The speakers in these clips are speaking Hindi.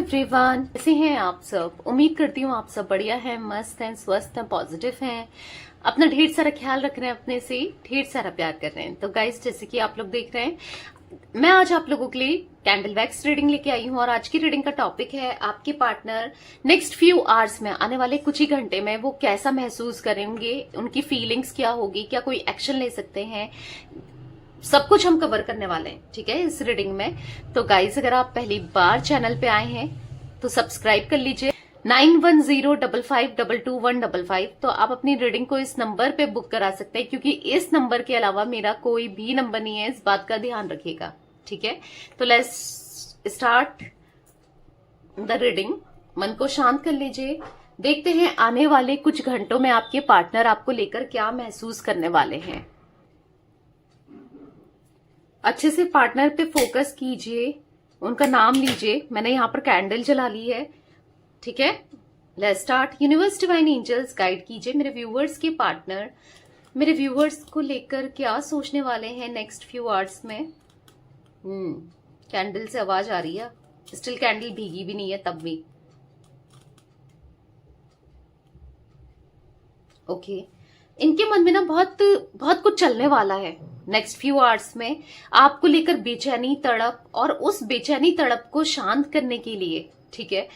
एवरीवन, कैसे हैं आप सब। उम्मीद करती हूँ आप सब बढ़िया हैं, मस्त हैं, स्वस्थ हैं, पॉजिटिव हैं, अपना ढेर सारा ख्याल रख रहे हैं, अपने से ढेर सारा प्यार कर रहे हैं। तो गाइस, जैसे कि आप लोग देख रहे हैं, मैं आज आप लोगों के लिए कैंडल वैक्स रीडिंग लेके आई हूँ। और आज की रीडिंग का टॉपिक है आपके पार्टनर नेक्स्ट फ्यू आवर्स में, आने वाले कुछ ही घंटे में वो कैसा महसूस करेंगे, उनकी फीलिंग्स क्या होगी, क्या कोई एक्शन ले सकते हैं, सब कुछ हम कवर करने वाले हैं, ठीक है, इस रीडिंग में। तो गाइस, अगर आप पहली बार चैनल पे आए हैं तो सब्सक्राइब कर लीजिए 9105522155। तो आप अपनी रीडिंग को इस नंबर पे बुक करा सकते हैं, क्योंकि इस नंबर के अलावा मेरा कोई भी नंबर नहीं है, इस बात का ध्यान रखिएगा, ठीक है। तो लेट्स स्टार्ट द रीडिंग। मन को शांत कर लीजिए, देखते हैं आने वाले कुछ घंटों में आपके पार्टनर आपको लेकर क्या महसूस करने वाले हैं। अच्छे से पार्टनर पे फोकस कीजिए, उनका नाम लीजिए। मैंने यहाँ पर कैंडल जला ली है, ठीक है। Let's start. Universe, divine angels, guide कीजिए मेरे व्यूअर्स के पार्टनर मेरे व्यूअर्स को लेकर क्या सोचने वाले हैं नेक्स्ट फ्यू आवर्स में। कैंडल से आवाज आ रही है, स्टिल कैंडल भीगी भी नहीं है तब भी। ओके, इनके मन में ना बहुत बहुत कुछ चलने वाला है नेक्स्ट फ्यू आवर्स में, आपको लेकर बेचैनी, तड़प, और उस बेचैनी तड़प को शांत करने के लिए, ठीक है,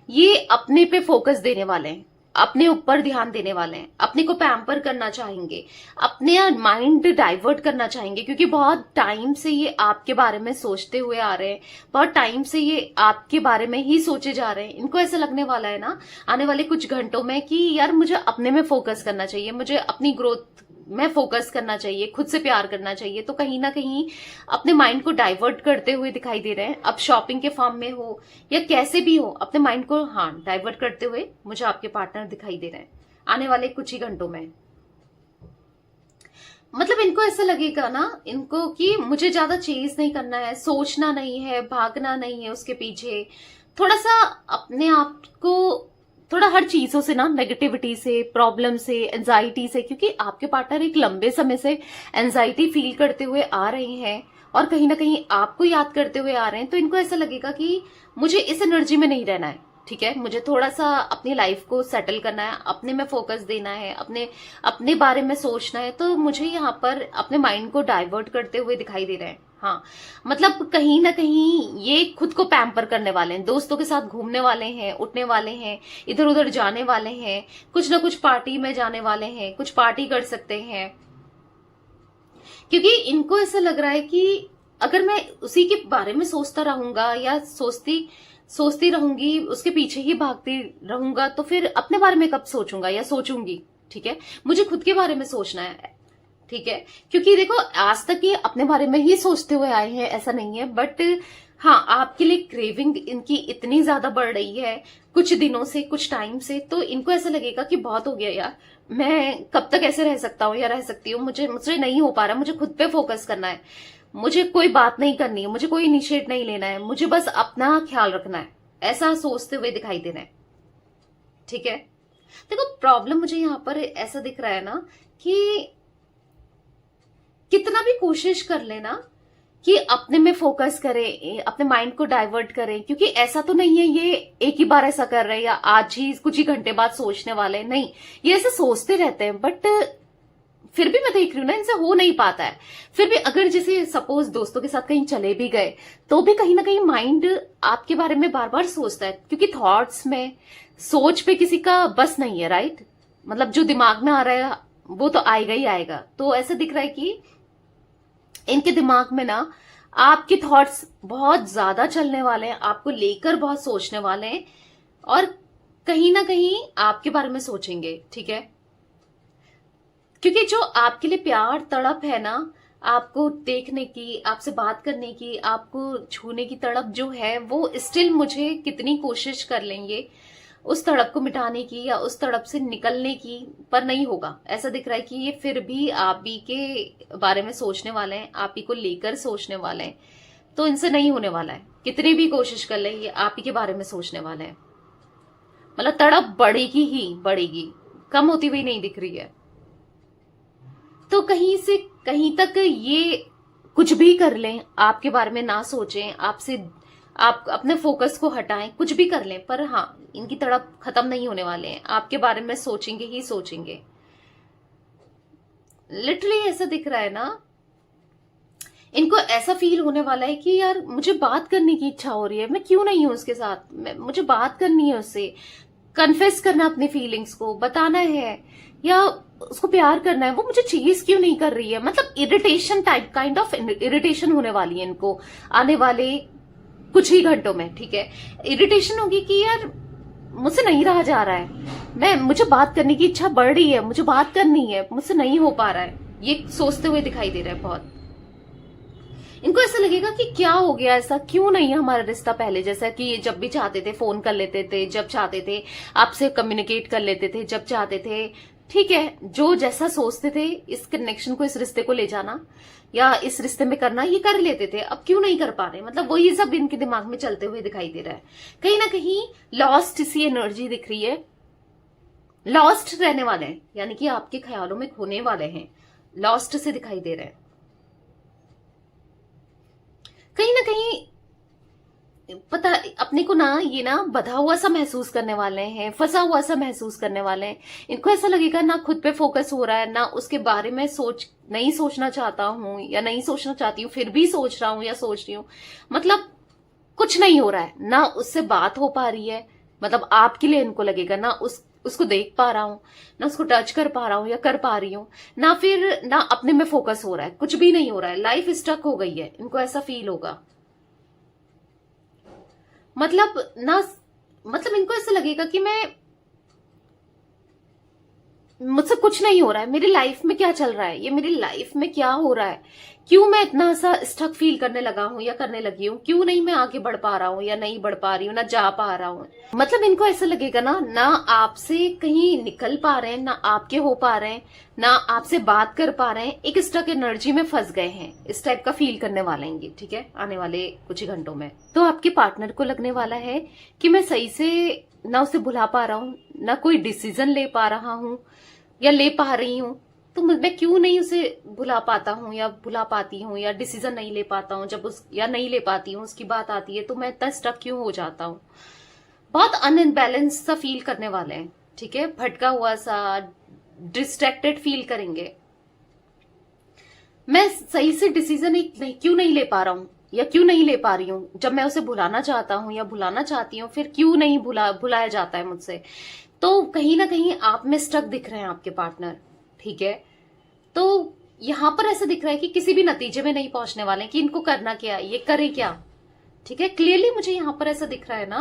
ये अपने पे फोकस देने वाले हैं, अपने ऊपर ध्यान देने वाले हैं, अपने को पैम्पर करना चाहेंगे, अपने माइंड डाइवर्ट करना चाहेंगे, क्योंकि बहुत टाइम से ये आपके बारे में सोचते हुए आ रहे हैं, बहुत टाइम से ये आपके बारे में ही सोचे जा रहे हैं। इनको ऐसा लगने वाला है ना आने वाले कुछ घंटों में कि यार मुझे अपने में फोकस करना चाहिए, मुझे अपनी ग्रोथ में फोकस करना चाहिए, खुद से प्यार करना चाहिए। तो कहीं ना कहीं अपने माइंड को डाइवर्ट करते हुए दिखाई दे रहे हैं। अब शॉपिंग के फॉर्म में हो या कैसे भी हो, अपने माइंड को डाइवर्ट करते हुए मुझे आपके पार्टनर दिखाई दे रहे हैं आने वाले कुछ ही घंटों में। मतलब इनको ऐसा लगेगा ना, इनको कि मुझे ज्यादा चेज नहीं करना है, सोचना नहीं है, भागना नहीं है उसके पीछे, थोड़ा सा अपने आप को थोड़ा हर चीजों से ना, नेगेटिविटी से, प्रॉब्लम से, एंजाइटी से, क्योंकि आपके पार्टनर एक लंबे समय से एंजाइटी फील करते हुए आ रहे हैं और कहीं ना कहीं आपको याद करते हुए आ रहे हैं। तो इनको ऐसा लगेगा कि मुझे इस एनर्जी में नहीं रहना है, ठीक है, मुझे थोड़ा सा अपनी लाइफ को सेटल करना है, अपने में फोकस देना है, अपने बारे में सोचना है। तो मुझे यहाँ पर अपने माइंड को डाइवर्ट करते हुए दिखाई दे रहे हैं। हाँ, मतलब कहीं ना कहीं ये खुद को पैम्पर करने वाले हैं, दोस्तों के साथ घूमने वाले हैं, उठने वाले हैं, इधर उधर जाने वाले हैं, कुछ ना कुछ पार्टी में जाने वाले हैं, कुछ पार्टी कर सकते हैं, क्योंकि इनको ऐसा लग रहा है कि अगर मैं उसी के बारे में सोचता रहूंगा या सोचती रहूंगी, उसके पीछे ही भागती रहूंगा, तो फिर अपने बारे में कब सोचूंगा या सोचूंगी, ठीक है। मुझे खुद के बारे में सोचना है, ठीक है, क्योंकि देखो आज तक ये अपने बारे में ही सोचते हुए आए हैं, ऐसा नहीं है। बट हाँ, आपके लिए क्रेविंग इनकी इतनी ज्यादा बढ़ रही है कुछ दिनों से, कुछ टाइम से, तो इनको ऐसा लगेगा कि बहुत हो गया यार, मैं कब तक ऐसे रह सकता हूँ या रह सकती हूँ, मुझसे नहीं हो पा रहा, मुझे खुद पे फोकस करना है, मुझे कोई बात नहीं करनी है, मुझे कोई इनिशिएट नहीं लेना है, मुझे बस अपना ख्याल रखना है, ऐसा सोचते हुए दिखाई देना है, ठीक है। देखो प्रॉब्लम मुझे यहाँ पर ऐसा दिख रहा है ना कि कितना भी कोशिश कर लेना कि अपने में फोकस करें, अपने माइंड को डाइवर्ट करें, क्योंकि ऐसा तो नहीं है ये एक ही बार ऐसा कर रहे हैं या आज ही कुछ ही घंटे बाद सोचने वाले हैं, नहीं, ये ऐसे सोचते रहते हैं। बट फिर भी मैं देख रही हूँ ना, इनसे हो नहीं पाता है। फिर भी अगर जैसे सपोज दोस्तों के साथ कहीं चले भी गए तो भी कहीं ना कहीं माइंड आपके बारे में बार बार सोचता है, क्योंकि थॉट्स में, सोच पे किसी का बस नहीं है, राइट। मतलब जो दिमाग में आ रहा है वो तो आएगा ही आएगा। तो ऐसा दिख रहा है कि इनके दिमाग में ना आपके थॉट्स बहुत ज्यादा चलने वाले हैं, आपको लेकर बहुत सोचने वाले हैं, और कहीं ना कहीं आपके बारे में सोचेंगे, ठीक है। क्योंकि जो आपके लिए प्यार, तड़प है ना, आपको देखने की, आपसे बात करने की, आपको छूने की तड़प जो है, वो स्टिल मुझे कितनी कोशिश कर लेंगे उस तड़प को मिटाने की या उस तड़प से निकलने की, पर नहीं होगा। ऐसा दिख रहा है कि ये फिर भी आप ही के बारे में सोचने वाले हैं, आप ही को लेकर सोचने वाले हैं। तो इनसे नहीं होने वाला है, कितनी भी कोशिश कर ले, ये आप ही के बारे में सोचने वाले हैं। मतलब तड़प बढ़ेगी ही बढ़ेगी, कम होती हुई नहीं दिख रही है। तो कहीं से कहीं तक ये कुछ भी कर लें, आपके बारे में ना सोचें, आपसे आप अपने फोकस को हटाएं, कुछ भी कर लें, पर हाँ, इनकी तड़प खत्म नहीं होने वाले हैं, आपके बारे में सोचेंगे ही सोचेंगे। लिटरली ऐसा दिख रहा है ना, इनको ऐसा फील होने वाला है कि यार मुझे बात करने की इच्छा हो रही है, मैं क्यों नहीं हूं उसके साथ, मुझे बात करनी है उससे, कन्फेस करना अपनी फीलिंग्स को, बताना है या उसको प्यार करना है, वो मुझे चेज क्यों नहीं कर रही है। मतलब irritation type, kind of irritation होने वाली है इनको आने वाले कुछ ही घंटों में, ठीक है। इरिटेशन होगी कि यार मुझसे नहीं रहा जा रहा है, मुझे बात करने की इच्छा बढ़ रही है, मुझे बात करनी है, मुझसे नहीं हो पा रहा है, ये सोचते हुए दिखाई दे रहा है बहुत। इनको ऐसा लगेगा कि क्या हो गया, ऐसा क्यों नहीं है हमारा रिश्ता पहले जैसा, कि ये जब भी चाहते थे फोन कर लेते थे, जब चाहते थे आपसे कम्युनिकेट कर लेते थे, जब चाहते थे, ठीक है, जो जैसा सोचते थे इस कनेक्शन को, इस रिश्ते को ले जाना या इस रिश्ते में करना, ये कर लेते थे। अब क्यों नहीं कर पा रहे, मतलब वही सब इनके दिमाग में चलते हुए दिखाई दे रहा है। कहीं ना कहीं लॉस्ट सी एनर्जी दिख रही है, लॉस्ट रहने वाले हैं, यानी कि आपके ख्यालों में खोने वाले हैं, लॉस्ट से दिखाई दे रहे हैं। कहीं ना कहीं पता अपने को ना, ये ना बधा हुआ सा महसूस करने वाले हैं, फंसा हुआ सा महसूस करने वाले हैं। इनको ऐसा लगेगा ना खुद पे फोकस हो रहा है, ना उसके बारे में नहीं सोचना चाहता हूं या नहीं सोचना चाहती हूँ, फिर भी सोच रहा हूं या सोच रही हूँ। मतलब कुछ नहीं हो रहा है, ना उससे बात हो पा रही है, मतलब आपके लिए इनको लगेगा ना उसको देख पा रहा हूं, ना उसको टच कर पा रहा हूं या कर पा रही हूं, ना फिर ना अपने में फोकस हो रहा है, कुछ भी नहीं हो रहा है, लाइफ स्टक हो गई है, इनको ऐसा फील होगा। मतलब इनको ऐसा लगेगा कि मुझसे कुछ नहीं हो रहा है, मेरी लाइफ में क्या चल रहा है, ये मेरी लाइफ में क्या हो रहा है, क्यों मैं इतना सा स्टक फील करने लगा हूं या करने लगी हूं, क्यों नहीं मैं आगे बढ़ पा रहा हूं या नहीं बढ़ पा रही हूं, ना जा पा रहा हूं। मतलब इनको ऐसा लगेगा ना आपसे कहीं निकल पा रहे हैं, ना आपके हो पा रहे हैं, ना आपसे बात कर पा रहे हैं, एक स्टक एनर्जी में फंस गए हैं, इस टाइप का फील करने वाले हैं, ठीक है, आने वाले कुछ ही घंटों में। तो आपके पार्टनर को लगने वाला है कि मैं सही से ना उसे भुला पा रहा हूं, ना कोई डिसीजन ले पा रहा हूं या ले पा रही हूं, तो मैं क्यों नहीं उसे भुला पाता हूं या भुला पाती हूं, या डिसीजन नहीं ले पाता हूं, जब या नहीं ले पाती हूं उसकी बात आती है तो मैं इतना स्टक क्यों हो जाता हूं। बहुत अनबैलेंस सा फील करने वाले हैं, ठीक है, भटका हुआ सा, डिस्ट्रैक्टेड फील करेंगे। मैं सही से डिसीजन क्यों नहीं ले पा रहा हूं या क्यों नहीं ले पा रही हूं, जब मैं उसे भुलाना चाहता हूं या भुलाना चाहती हूं फिर क्यों नहीं भुलाया जाता है मुझसे। तो कहीं ना कहीं आप में स्टक दिख रहे हैं आपके पार्टनर, ठीक है। तो यहां पर ऐसा दिख रहा है कि किसी भी नतीजे में नहीं पहुंचने वाले कि इनको करना क्या, ये करे क्या, ठीक है। क्लियरली मुझे यहां पर ऐसा दिख रहा है ना,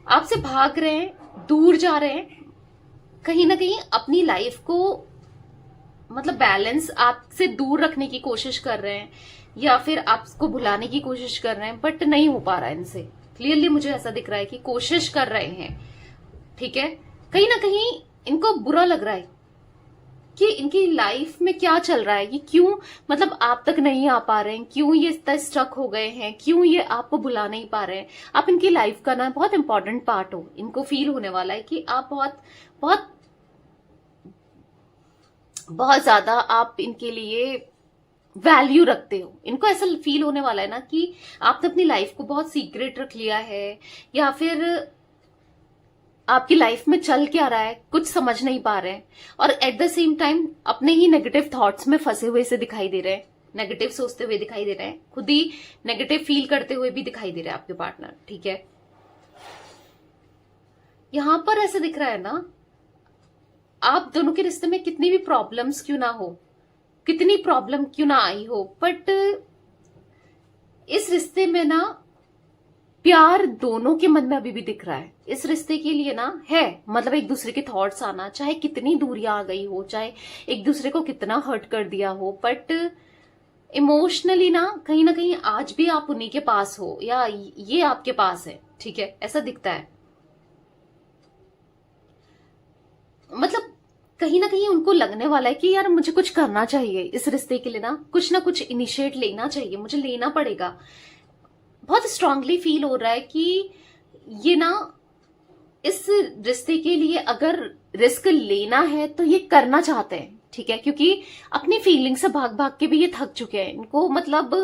आपसे भाग रहे हैं, दूर जा रहे हैं, कहीं ना कहीं अपनी लाइफ को मतलब बैलेंस आपसे दूर रखने की कोशिश कर रहे हैं या फिर आपको भुलाने की कोशिश कर रहे हैं, बट नहीं हो पा रहा है इनसे। क्लियरली मुझे ऐसा दिख रहा है कि कोशिश कर रहे हैं, ठीक है। कहीं ना कहीं इनको बुरा लग रहा है कि इनकी लाइफ में क्या चल रहा है, ये क्यों मतलब आप तक नहीं आ पा रहे हैं, क्यों ये इतना स्टक हो गए हैं, क्यों ये आपको बुला नहीं पा रहे हैं। आप इनकी लाइफ का ना बहुत इंपॉर्टेंट पार्ट हो, इनको फील होने वाला है कि आप बहुत बहुत बहुत ज्यादा आप इनके लिए वैल्यू रखते हो। इनको ऐसा फील होने वाला है ना कि आपने अपनी लाइफ को बहुत सीक्रेट रख लिया है, या फिर आपकी लाइफ में चल क्या रहा है कुछ समझ नहीं पा रहे हैं, और एट द सेम टाइम अपने ही नेगेटिव थॉट्स में फंसे हुए से दिखाई दे रहे हैं, नेगेटिव सोचते हुए दिखाई दे रहे हैं, खुद ही नेगेटिव फील करते हुए भी दिखाई दे रहे हैं आपके पार्टनर, ठीक है। यहां पर ऐसे दिख रहा है ना, आप दोनों के रिश्ते में कितनी भी प्रॉब्लम्स क्यों ना हो, कितनी प्रॉब्लम क्यों ना आई हो, बट इस रिश्ते में ना प्यार दोनों के मन में अभी भी दिख रहा है। इस रिश्ते के लिए ना है, मतलब एक दूसरे के थॉट्स आना, चाहे कितनी दूरियां आ गई हो, चाहे एक दूसरे को कितना हर्ट कर दिया हो, बट इमोशनली ना कहीं आज भी आप उन्हीं के पास हो या ये आपके पास है, ठीक है, ऐसा दिखता है। मतलब कहीं ना कहीं उनको लगने वाला है कि यार मुझे कुछ करना चाहिए इस रिश्ते के लिए, ना कुछ इनिशिएट लेना चाहिए, मुझे लेना पड़ेगा। बहुत स्ट्रांगली फील हो रहा है कि ये ना इस रिश्ते के लिए अगर रिस्क लेना है तो ये करना चाहते हैं, ठीक है, क्योंकि अपनी फीलिंग से भाग भाग के भी ये थक चुके हैं। इनको मतलब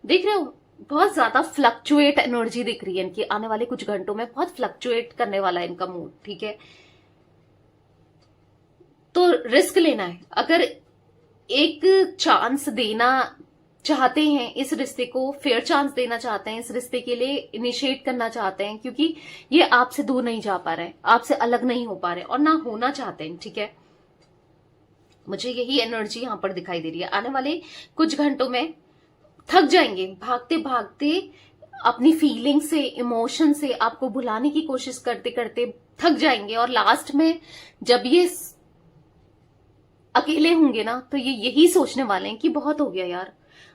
देख रहे हो बहुत ज्यादा फ्लक्चुएट एनर्जी दिख रही है इनकी, आने वाले कुछ घंटों में बहुत फ्लक्चुएट करने वाला है इनका मूड, ठीक है। तो रिस्क लेना है, अगर एक चांस देना चाहते हैं इस रिश्ते को, फेयर चांस देना चाहते हैं, इस रिश्ते के लिए इनिशिएट करना चाहते हैं, क्योंकि ये आपसे दूर नहीं जा पा रहे हैं, आपसे अलग नहीं हो पा रहे और ना होना चाहते हैं, ठीक है। मुझे यही एनर्जी यहां पर दिखाई दे रही है। आने वाले कुछ घंटों में थक जाएंगे, भागते भागते अपनी फीलिंग से, इमोशन से आपको भुलाने की कोशिश करते करते थक जाएंगे, और लास्ट में जब ये अकेले होंगे ना, तो ये यही सोचने वाले हैं कि बहुत हो गया यार,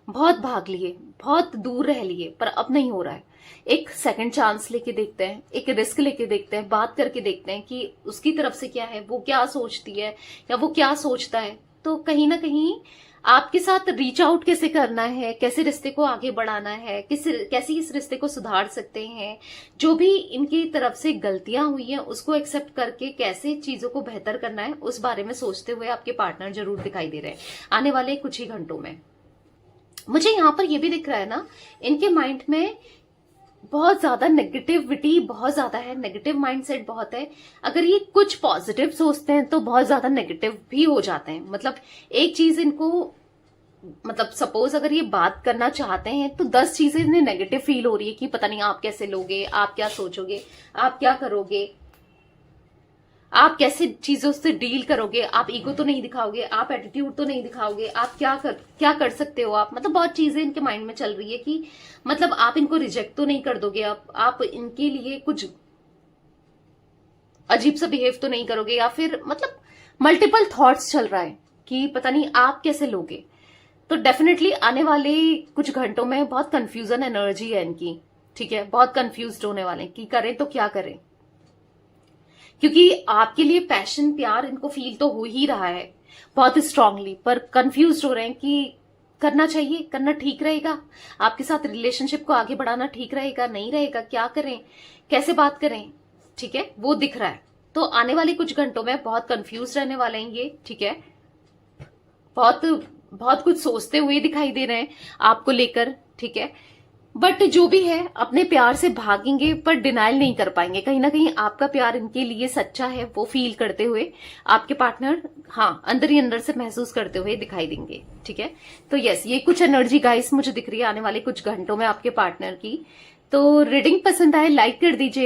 बहुत भाग लिए, बहुत दूर रह लिए, पर अब नहीं हो रहा है। एक सेकंड चांस लेके देखते हैं, एक रिस्क लेके देखते हैं, बात करके देखते हैं कि उसकी तरफ से क्या है, वो क्या सोचती है या वो क्या सोचता है। तो कहीं ना कहीं आपके साथ रीच आउट कैसे करना है, कैसे रिश्ते को आगे बढ़ाना है, कैसे इस रिश्ते को सुधार सकते हैं, जो भी इनकी तरफ से गलतियां हुई हैं उसको एक्सेप्ट करके कैसे चीजों को बेहतर करना है, उस बारे में सोचते हुए आपके पार्टनर जरूर दिखाई दे रहे हैं आने वाले कुछ ही घंटों में। मुझे यहां पर यह भी दिख रहा है ना, इनके माइंड में बहुत ज्यादा नेगेटिविटी बहुत ज्यादा है, नेगेटिव माइंडसेट बहुत है। अगर ये कुछ पॉजिटिव सोचते हैं तो बहुत ज्यादा नेगेटिव भी हो जाते हैं। मतलब एक चीज इनको, मतलब सपोज अगर ये बात करना चाहते हैं तो 10 चीजें इन्हें नेगेटिव फील हो रही है कि पता नहीं आप कैसे लोगे, आप क्या सोचोगे, आप क्या करोगे, आप कैसे चीजों से डील करोगे, आप ईगो तो नहीं दिखाओगे, आप एटीट्यूड तो नहीं दिखाओगे, आप क्या कर सकते हो आप। मतलब बहुत चीजें इनके माइंड में चल रही है कि मतलब आप इनको रिजेक्ट तो नहीं कर दोगे, आप इनके लिए कुछ अजीब सा बिहेव तो नहीं करोगे, या फिर मतलब मल्टीपल थॉट्स चल रहा है कि पता नहीं आप कैसे लोगे। तो डेफिनेटली आने वाले कुछ घंटों में बहुत कंफ्यूजन एनर्जी है इनकी, ठीक है। बहुत कंफ्यूज्ड होने वाले कि करें तो क्या करें, क्योंकि आपके लिए पैशन, प्यार इनको फील तो हो ही रहा है बहुत स्ट्रांगली, पर कंफ्यूज हो रहे हैं कि करना चाहिए, करना ठीक रहेगा, आपके साथ रिलेशनशिप को आगे बढ़ाना ठीक रहेगा, नहीं रहेगा, क्या करें, कैसे बात करें, ठीक है, वो दिख रहा है। तो आने वाले कुछ घंटों में बहुत कंफ्यूज रहने वाले हैं ये, ठीक है। बहुत बहुत कुछ सोचते हुए दिखाई दे रहे हैं आपको लेकर, ठीक है। बट जो भी है अपने प्यार से भागेंगे, पर डिनाइल नहीं कर पाएंगे। कहीं ना कहीं आपका प्यार इनके लिए सच्चा है, वो फील करते हुए आपके पार्टनर, हाँ, अंदर ही अंदर से महसूस करते हुए दिखाई देंगे, ठीक है। तो यस, ये कुछ एनर्जी गाइस मुझे दिख रही है आने वाले कुछ घंटों में आपके पार्टनर की। तो रीडिंग पसंद आए लाइक कर दीजिए।